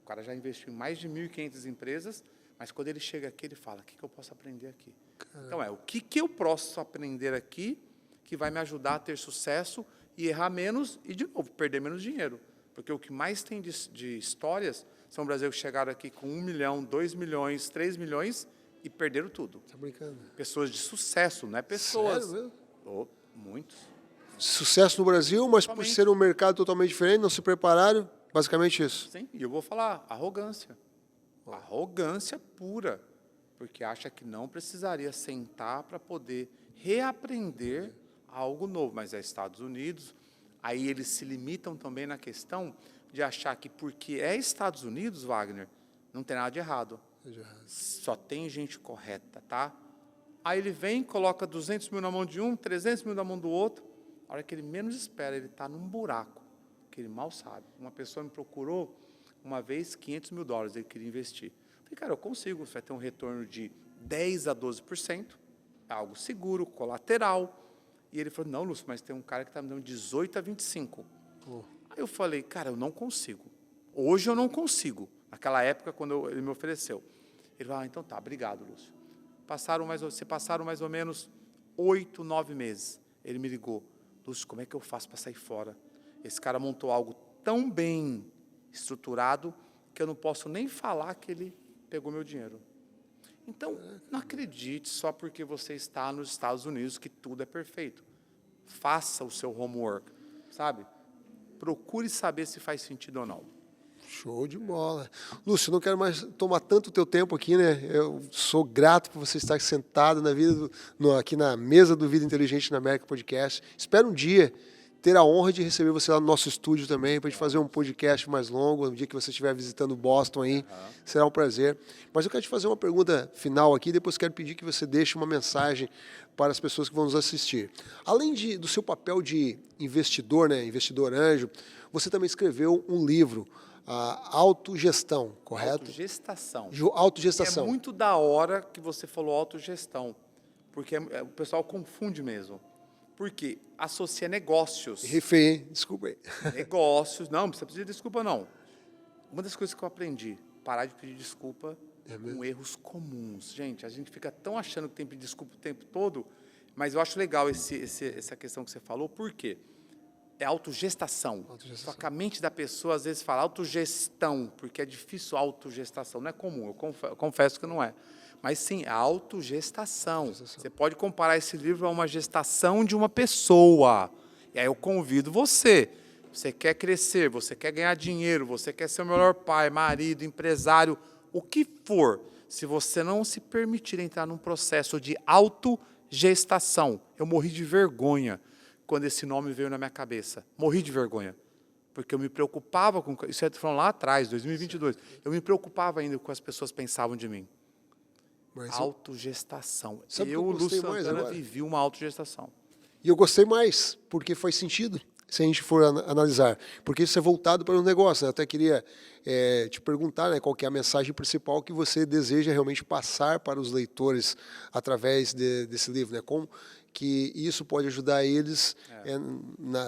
O cara já investiu em mais de 1.500 empresas, mas quando ele chega aqui, ele fala, o que eu posso aprender aqui? Caramba. Então, o que eu posso aprender aqui que vai me ajudar a ter sucesso e errar menos e, de novo, perder menos dinheiro. Porque o que mais tem de histórias são brasileiros que chegaram aqui com 1 milhão, 2 milhões, 3 milhões e perderam tudo. Tá brincando? Pessoas de sucesso, não é pessoas... Sério mesmo? Muitos. Sucesso no Brasil, mas por ser um mercado totalmente diferente, não se prepararam, basicamente isso. Sim, e eu vou falar, arrogância. Arrogância pura, porque acha que não precisaria sentar para poder reaprender algo novo, mas é Estados Unidos, aí eles se limitam também na questão de achar que porque é Estados Unidos, Wagner, não tem nada de errado. Só tem gente correta, tá? Aí ele vem, coloca 200 mil na mão de um, 300 mil na mão do outro, a hora que ele menos espera, ele está num buraco, que ele mal sabe. Uma pessoa me procurou uma vez $500 mil, ele queria investir. Eu falei, cara, eu consigo, você vai ter um retorno de 10% a 12%, é algo seguro, colateral. E ele falou, não, Lúcio, mas tem um cara que está me dando 18% a 25%. Aí eu falei, cara, eu não consigo. Hoje eu não consigo. Naquela época, quando ele me ofereceu. Ele falou, então tá, obrigado, Lúcio. Passaram mais ou menos 8, 9 meses. Ele me ligou, Lúcio, como é que eu faço para sair fora? Esse cara montou algo tão bem estruturado que eu não posso nem falar que ele pegou meu dinheiro. Então, não acredite só porque você está nos Estados Unidos que tudo é perfeito. Faça o seu homework, sabe? Procure saber se faz sentido ou não. Show de bola. Lúcio, não quero mais tomar tanto o teu tempo aqui, né? Eu sou grato por você estar sentado aqui na mesa do Vida Inteligente na América Podcast. Espero um dia ter a honra de receber você lá no nosso estúdio também, para a gente fazer um podcast mais longo, no dia que você estiver visitando Boston aí, será um prazer. Mas eu quero te fazer uma pergunta final aqui, depois quero pedir que você deixe uma mensagem para as pessoas que vão nos assistir. Além do seu papel de investidor, né, investidor anjo, você também escreveu um livro, a autogestão, correto? Autogestação. Autogestação. É muito da hora que você falou autogestão, porque o pessoal confunde mesmo. Porque associa negócios. Rifei, hein? Desculpa aí. Negócios. Não precisa pedir desculpa, não. Uma das coisas que eu aprendi, parar de pedir desculpa com erros comuns. Gente, a gente fica tão achando que tem que pedir desculpa o tempo todo, mas eu acho legal essa questão que você falou, por quê? É autogestação. Só que a mente da pessoa, às vezes, fala autogestão, porque é difícil autogestação. Não é comum, eu confesso que não é. Mas, sim, a autogestação. Você pode comparar esse livro a uma gestação de uma pessoa. E aí eu convido você. Você quer crescer, você quer ganhar dinheiro, você quer ser o melhor pai, marido, empresário, o que for. Se você não se permitir entrar num processo de autogestação, eu morri de vergonha quando esse nome veio na minha cabeça. Morri de vergonha. Porque eu me preocupava com... Isso é falando lá atrás, 2022. Eu me preocupava ainda com o que as pessoas pensavam de mim. Autogestação. Eu, Lúcio Santana, vivi uma autogestação. E eu gostei mais, porque faz sentido, se a gente for analisar. Porque isso é voltado para o negócio. Eu até queria te perguntar, né, qual que é a mensagem principal que você deseja realmente passar para os leitores através desse livro, né? Como que isso pode ajudar eles,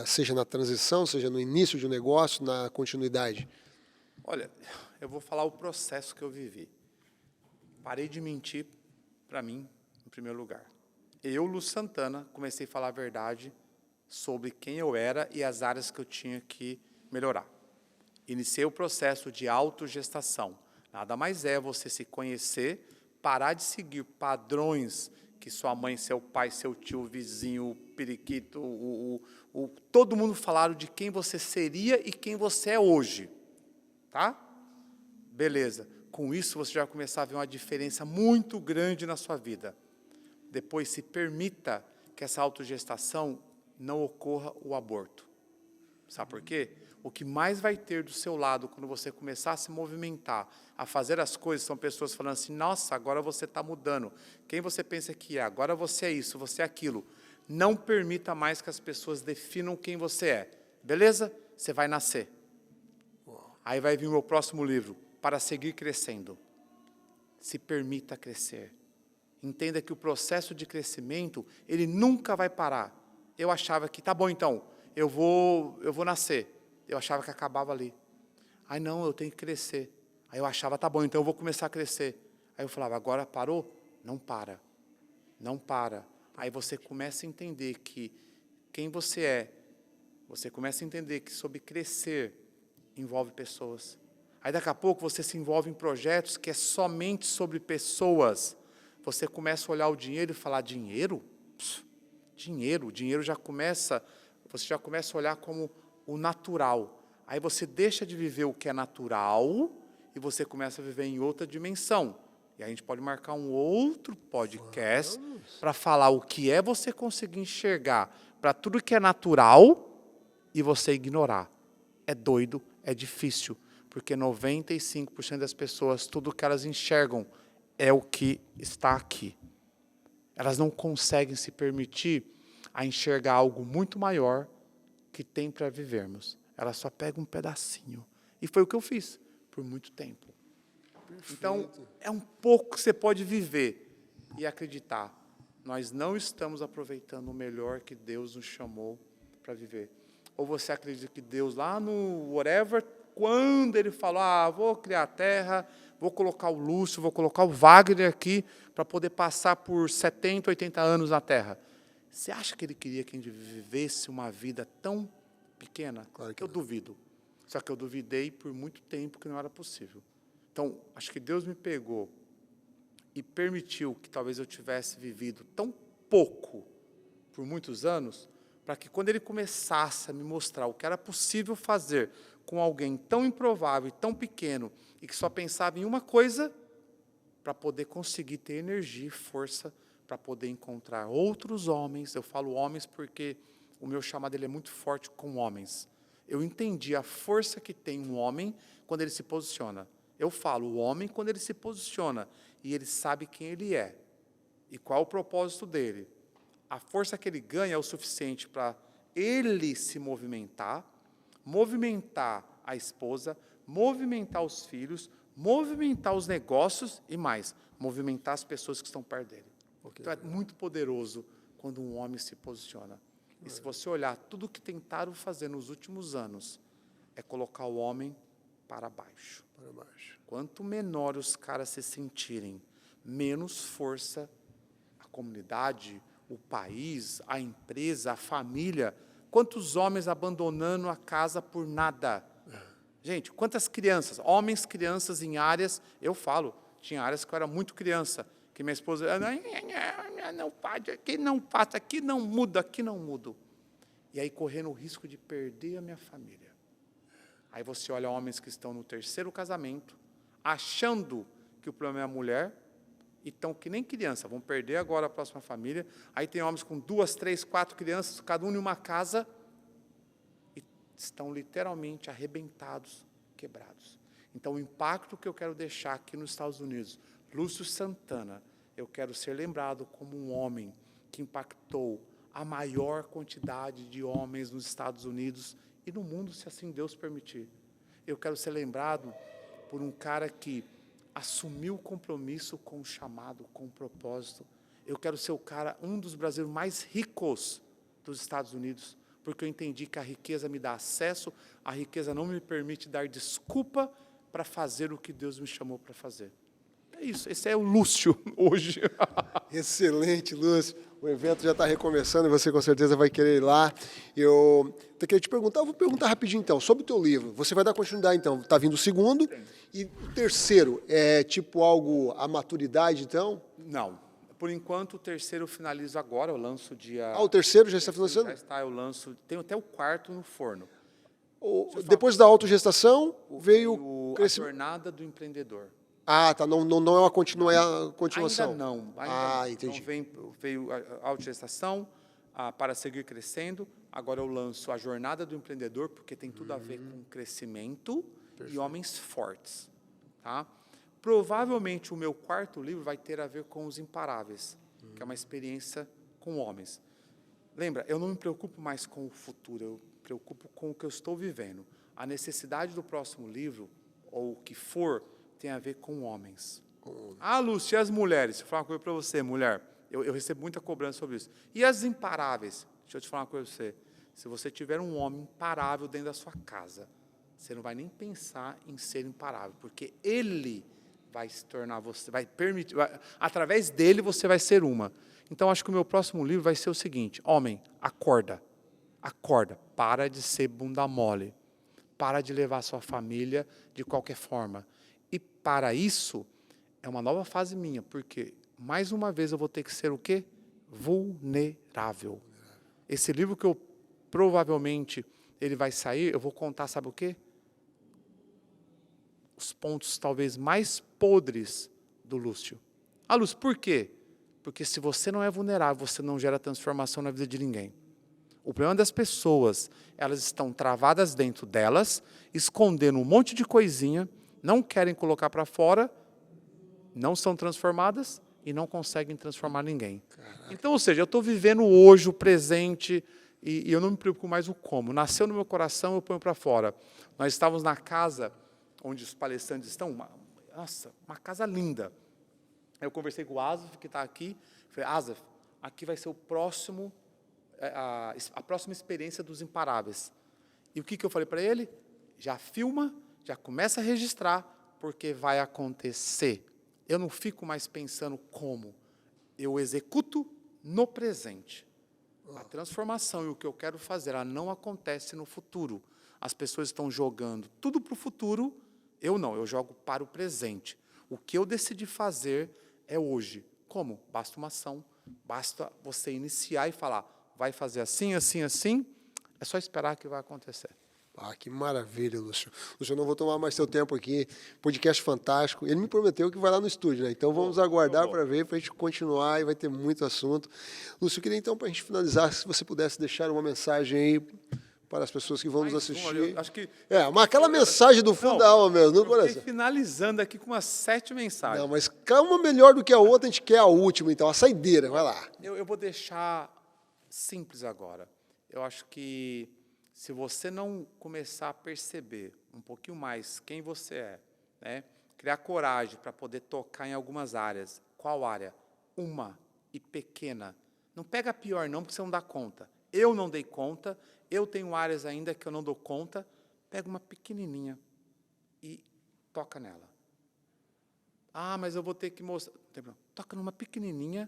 seja na transição, seja no início de um negócio, na continuidade. Olha, eu vou falar o processo que eu vivi. Parei de mentir para mim, em primeiro lugar. Eu, Lúcio Santana, comecei a falar a verdade sobre quem eu era e as áreas que eu tinha que melhorar. Iniciei o processo de autogestação. Nada mais é você se conhecer, parar de seguir padrões que sua mãe, seu pai, seu tio, o vizinho, o periquito, todo mundo falaram de quem você seria e quem você é hoje. Tá? Beleza. Com isso, você já vai começar a ver uma diferença muito grande na sua vida. Depois, se permita que essa autogestação não ocorra o aborto. Sabe por quê? O que mais vai ter do seu lado quando você começar a se movimentar, a fazer as coisas, são pessoas falando assim, nossa, agora você está mudando. Quem você pensa que é? Agora você é isso, você é aquilo. Não permita mais que as pessoas definam quem você é. Beleza? Você vai nascer. Aí vai vir o meu próximo livro, Para Seguir Crescendo. Se permita crescer. Entenda que o processo de crescimento, ele nunca vai parar. Eu achava que, tá bom então, eu vou nascer. Eu achava que acabava ali. Aí não, eu tenho que crescer. Aí eu achava, tá bom, então eu vou começar a crescer. Aí eu falava, agora parou? Não para. Não para. Aí você começa a entender que quem você é, você começa a entender que sobre crescer envolve pessoas. Aí daqui a pouco você se envolve em projetos que é somente sobre pessoas. Você começa a olhar o dinheiro e falar, dinheiro? Dinheiro. Dinheiro você já começa a olhar como o natural. Aí você deixa de viver o que é natural e você começa a viver em outra dimensão. E a gente pode marcar um outro podcast para falar o que é você conseguir enxergar para tudo que é natural e você ignorar. É doido, é difícil, porque 95% das pessoas, tudo que elas enxergam é o que está aqui. Elas não conseguem se permitir a enxergar algo muito maior que tem para vivermos. Ela só pega um pedacinho. E foi o que eu fiz por muito tempo. Perfeito. Então, é um pouco que você pode viver e acreditar. Nós não estamos aproveitando o melhor que Deus nos chamou para viver. Ou você acredita que Deus, lá no whatever, quando Ele falou, vou criar a terra, vou colocar o Lúcio, vou colocar o Wagner aqui para poder passar por 70, 80 anos na terra. Você acha que Ele queria que a gente vivesse uma vida tão pequena? Claro que eu duvido. Só que eu duvidei por muito tempo que não era possível. Então, acho que Deus me pegou e permitiu que talvez eu tivesse vivido tão pouco por muitos anos, para que quando Ele começasse a me mostrar o que era possível fazer com alguém tão improvável e tão pequeno, e que só pensava em uma coisa, para poder conseguir ter energia e força para poder encontrar outros homens. Eu falo homens porque o meu chamado ele é muito forte com homens. Eu entendi a força que tem um homem quando ele se posiciona. Eu falo o homem quando ele se posiciona e ele sabe quem ele é e qual o propósito dele. A força que ele ganha é o suficiente para ele se movimentar, movimentar a esposa, movimentar os filhos, movimentar os negócios e mais, movimentar as pessoas que estão perto dele. Então é muito poderoso quando um homem se posiciona. E se você olhar tudo o que tentaram fazer nos últimos anos, é colocar o homem para baixo. Quanto menor os caras se sentirem, menos força a comunidade, o país, a empresa, a família. Quantos homens abandonando a casa por nada? Gente, quantas crianças, homens, crianças em áreas, eu falo, tinha áreas que eu era muito criança, que minha esposa, não pode, aqui não passa, aqui não muda, aqui não mudo. E aí correndo o risco de perder a minha família. Aí você olha homens que estão no terceiro casamento, achando que o problema é a mulher, e estão que nem criança, vão perder agora a próxima família. Aí tem homens com 2, 3, 4 crianças, cada um em uma casa, e estão literalmente arrebentados, quebrados. Então, o impacto que eu quero deixar aqui nos Estados Unidos, Lúcio Santana, eu quero ser lembrado como um homem que impactou a maior quantidade de homens nos Estados Unidos e no mundo, se assim Deus permitir. Eu quero ser lembrado por um cara que assumiu o compromisso com o chamado, com o propósito. Eu quero ser o cara, um dos brasileiros mais ricos dos Estados Unidos, porque eu entendi que a riqueza me dá acesso, a riqueza não me permite dar desculpa para fazer o que Deus me chamou para fazer. É isso, esse é o Lúcio hoje. Excelente, Lúcio. O evento já está recomeçando e você com certeza vai querer ir lá. Eu queria te perguntar, vou perguntar rapidinho então, sobre o teu livro. Você vai dar continuidade então, está vindo o segundo. Sim. E o terceiro, é tipo algo, a maturidade então? Não, por enquanto o terceiro eu finalizo agora, eu lanço dia... o terceiro já está finalizando? Já está, eu lanço, tenho até o quarto no forno. Depois da autogestação, veio... A jornada do empreendedor. Tá. Não é uma continuação. Ainda não. Entendi. Então veio a autogestação, Para Seguir Crescendo. Agora eu lanço A Jornada do Empreendedor, porque tem tudo a ver com crescimento e homens fortes. Tá? Provavelmente o meu quarto livro vai ter a ver com Os Imparáveis, que é uma experiência com homens. Lembra, eu não me preocupo mais com o futuro, eu me preocupo com o que eu estou vivendo. A necessidade do próximo livro, ou o que for, tem a ver com homens. Lúcio, e as mulheres? Deixa eu falar uma coisa para você, mulher. Eu recebo muita cobrança sobre isso. E as imparáveis? Deixa eu te falar uma coisa para você. Se você tiver um homem imparável dentro da sua casa, você não vai nem pensar em ser imparável, porque ele vai se tornar você, vai permitir, através dele você vai ser uma. Então, acho que o meu próximo livro vai ser o seguinte: homem, acorda, para de ser bunda mole, para de levar a sua família de qualquer forma. E para isso, é uma nova fase minha, porque, mais uma vez, eu vou ter que ser o quê? Vulnerável. Esse livro que eu, provavelmente, ele vai sair, eu vou contar, sabe o quê? Os pontos, talvez, mais podres do Lúcio. Lúcio, por quê? Porque se você não é vulnerável, você não gera transformação na vida de ninguém. O problema das pessoas, elas estão travadas dentro delas, escondendo um monte de coisinha, não querem colocar para fora, não são transformadas e não conseguem transformar ninguém. Caraca. Então, ou seja, eu estou vivendo hoje, o presente, e eu não me preocupo mais o como. Nasceu no meu coração, eu ponho para fora. Nós estávamos na casa onde os palestrantes estão, uma casa linda. Eu conversei com o Asaf, que está aqui, falei, Asaf, aqui vai ser o próximo, a próxima experiência dos Imparáveis. E o que eu falei para ele? Já filma, já começa a registrar, porque vai acontecer. Eu não fico mais pensando como, eu executo no presente. A transformação e o que eu quero fazer, ela não acontece no futuro. As pessoas estão jogando tudo para o futuro, eu não, eu jogo para o presente. O que eu decidi fazer é hoje. Como? Basta uma ação, basta você iniciar e falar, vai fazer assim, assim, assim, é só esperar que vai acontecer. Que maravilha, Lúcio. Lúcio, eu não vou tomar mais seu tempo aqui, podcast fantástico. Ele me prometeu que vai lá no estúdio, né? Então vamos aguardar para ver, para a gente continuar e vai ter muito assunto. Lúcio, eu queria então, para a gente finalizar, se você pudesse deixar uma mensagem aí para as pessoas que vão nos assistir. Acho que mas aquela mensagem do fundo da alma mesmo, no coração. Fiquei finalizando aqui com umas 7 mensagens. Não, mas uma melhor do que a outra, a gente quer a última, então, a saideira, vai lá. Eu vou deixar simples agora. Eu acho que se você não começar a perceber um pouquinho mais quem você é, né? Criar coragem para poder tocar em algumas áreas. Qual área? Uma e pequena. Não pega a pior não, porque você não dá conta. Eu não dei conta, eu tenho áreas ainda que eu não dou conta. Pega uma pequenininha e toca nela. Mas eu vou ter que mostrar. Toca numa pequenininha,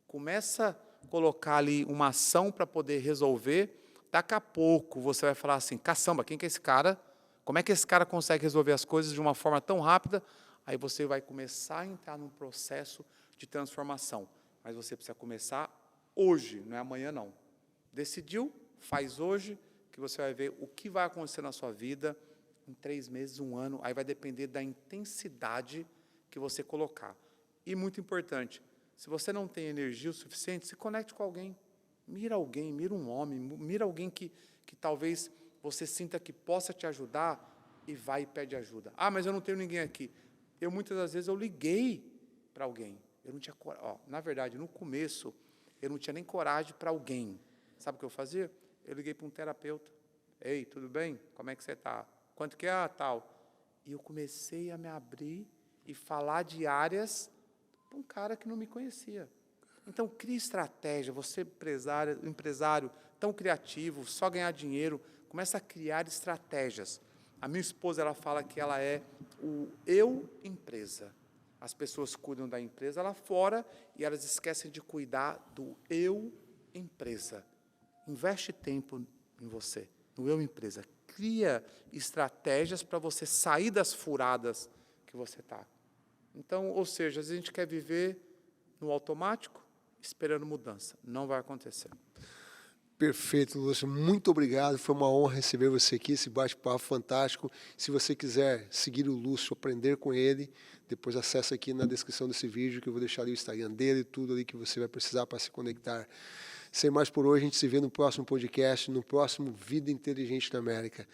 começa a colocar ali uma ação para poder resolver. Daqui a pouco você vai falar assim, caçamba, quem que é esse cara? Como é que esse cara consegue resolver as coisas de uma forma tão rápida? Aí você vai começar a entrar num processo de transformação. Mas você precisa começar hoje, não é amanhã não. Decidiu? Faz hoje, que você vai ver o que vai acontecer na sua vida em 3 meses, 1 ano. Aí vai depender da intensidade que você colocar. E muito importante, se você não tem energia o suficiente, se conecte com alguém. Mira alguém, mira um homem, mira alguém que talvez você sinta que possa te ajudar e vai e pede ajuda. Mas eu não tenho ninguém aqui. Muitas das vezes, eu liguei para alguém. Eu não tinha coragem. Na verdade, no começo, eu não tinha nem coragem para alguém. Sabe o que eu fazia? Eu liguei para um terapeuta. Ei, tudo bem? Como é que você está? Quanto que é? Tal. E eu comecei a me abrir e falar de áreas para um cara que não me conhecia. Então, crie estratégia, você empresário tão criativo, só ganhar dinheiro, começa a criar estratégias. A minha esposa, ela fala que ela é o eu-empresa. As pessoas cuidam da empresa lá fora e elas esquecem de cuidar do eu-empresa. Investe tempo em você, no eu-empresa. Cria estratégias para você sair das furadas que você está. Então, ou seja, às vezes a gente quer viver no automático, esperando mudança. Não vai acontecer. Perfeito, Lúcio. Muito obrigado. Foi uma honra receber você aqui, esse bate-papo fantástico. Se você quiser seguir o Lúcio, aprender com ele, depois acessa aqui na descrição desse vídeo, que eu vou deixar ali o Instagram dele, tudo ali que você vai precisar para se conectar Sem mais por hoje, a gente se vê no próximo podcast, no próximo Vida Inteligente na América.